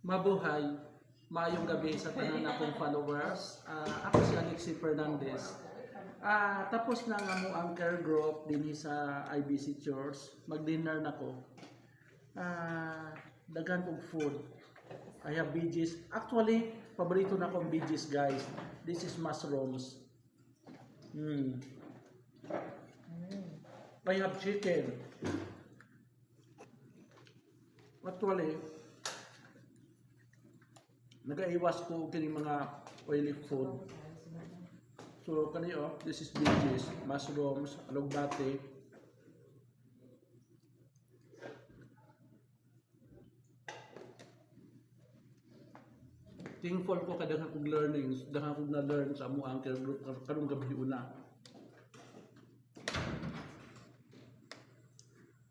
Mabuhay, maayong gabi sa tanan akong followers. Ako si Alexi Fernandez. Tapos na nga mo ang care group din sa IBC Church. Mag-dinner na ko. Daghan kong food. I have veggies. Actually, paborito na akong veggies, guys. This is mushrooms. I have chicken. Actually, nagaiwas ko kini mga oily food. So kaniyo, this is veggies, mushrooms, alugbate. Thankful ko kada kong learnings, dahil akong na-learn sa amo ang karong gabi una.